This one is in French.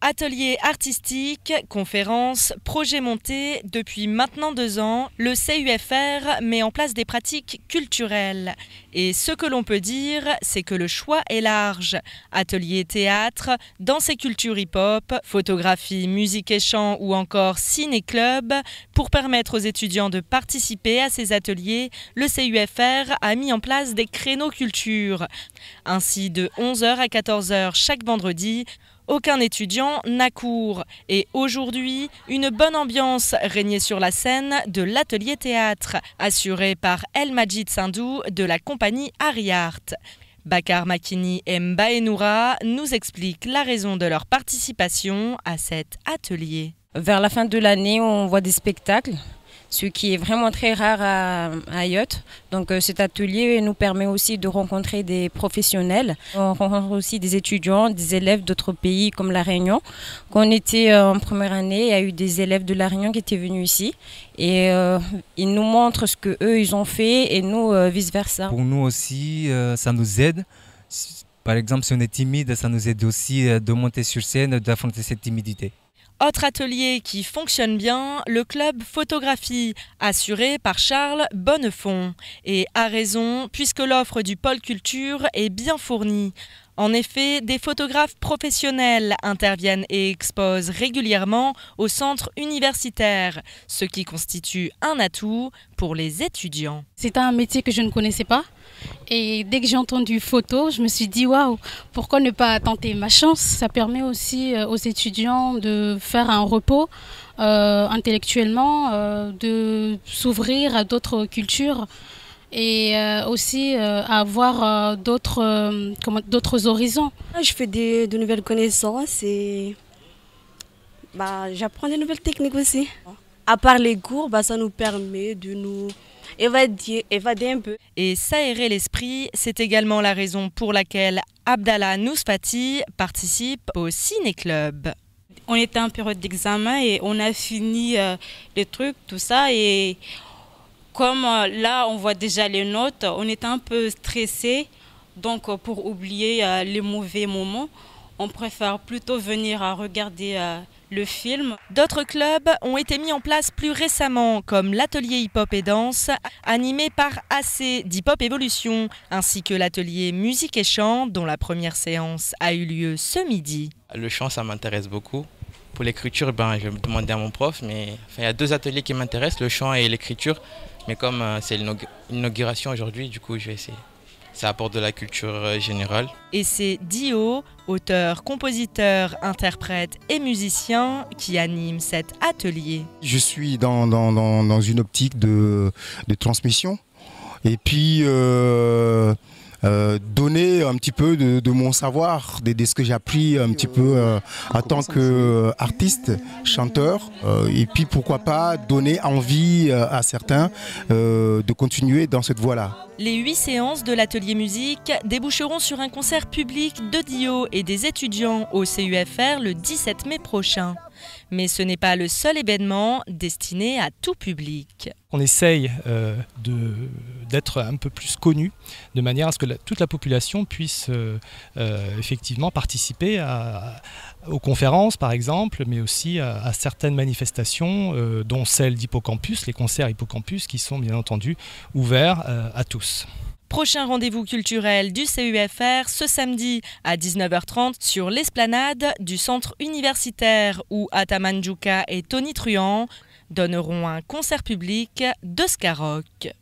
Ateliers artistiques, conférences, projets montés, depuis maintenant 2 ans, le CUFR met en place des pratiques culturelles. Et ce que l'on peut dire, c'est que le choix est large. Ateliers théâtre, danse et culture hip-hop, photographie, musique et chant ou encore ciné-club. Pour permettre aux étudiants de participer à ces ateliers, le CUFR a mis en place des créneaux culture. Ainsi, de 11h à 14h chaque vendredi, aucun étudiant n'a cours. Et aujourd'hui, une bonne ambiance régnait sur la scène de l'atelier théâtre, assuré par El Majid Sindou de la compagnie Ariart. Bakar Makini et Mbaenoura nous expliquent la raison de leur participation à cet atelier. Vers la fin de l'année, on voit des spectacles, ce qui est vraiment très rare à Yacht. Donc cet atelier nous permet aussi de rencontrer des professionnels. On rencontre aussi des étudiants, des élèves d'autres pays comme La Réunion. Quand on était en première année, il y a eu des élèves de La Réunion qui étaient venus ici. Et ils nous montrent ce qu'eux ils ont fait et nous vice-versa. Pour nous aussi, ça nous aide. Par exemple, si on est timide, ça nous aide aussi de monter sur scène, d'affronter cette timidité. Autre atelier qui fonctionne bien, le club photographie, assuré par Charles Bonnefond. Et à raison, puisque l'offre du pôle culture est bien fournie. En effet, des photographes professionnels interviennent et exposent régulièrement au centre universitaire, ce qui constitue un atout pour les étudiants. C'est un métier que je ne connaissais pas. Et dès que j'ai entendu photo, je me suis dit waouh, pourquoi ne pas tenter ma chance? Ça permet aussi aux étudiants de faire un repos intellectuellement, de s'ouvrir à d'autres cultures et aussi avoir d'autres horizons. Je fais de nouvelles connaissances et j'apprends des nouvelles techniques aussi. À part les cours, ça nous permet de nous évader un peu. Et s'aérer l'esprit, c'est également la raison pour laquelle Abdallah Nousfati participe au ciné-club. On était en période d'examen et on a fini les trucs, tout ça. Et comme là, on voit déjà les notes, on était un peu stressé. Donc, pour oublier les mauvais moments, on préfère plutôt venir à regarder le film. D'autres clubs ont été mis en place plus récemment, comme l'atelier hip-hop et danse, animé par AC d'Hip-Hop Evolution, ainsi que l'atelier musique et chant, dont la première séance a eu lieu ce midi. Le chant, ça m'intéresse beaucoup. Pour l'écriture, je vais me demander à mon prof, mais il y a 2 ateliers qui m'intéressent, le chant et l'écriture. Mais comme c'est l'inauguration aujourd'hui, du coup, je vais essayer. Ça apporte de la culture générale. Et c'est Dio, auteur, compositeur, interprète et musicien, qui anime cet atelier. Je suis dans une optique de transmission et puis donner un petit peu de mon savoir, de ce que j'ai appris un petit peu en tant qu'artiste, chanteur, et puis pourquoi pas donner envie à certains de continuer dans cette voie-là. Les 8 séances de l'atelier musique déboucheront sur un concert public de Dio et des étudiants au CUFR le 17 mai prochain. Mais ce n'est pas le seul événement destiné à tout public. On essaye d'être un peu plus connu, de manière à ce que toute la population puisse effectivement participer aux conférences par exemple, mais aussi à certaines manifestations, dont celle d'Hippocampus, les concerts Hippocampus qui sont bien entendu ouverts à tous. Prochain rendez-vous culturel du CUFR ce samedi à 19h30 sur l'esplanade du centre universitaire où Ataman Djouka et Tony Truant donneront un concert public de ska rock.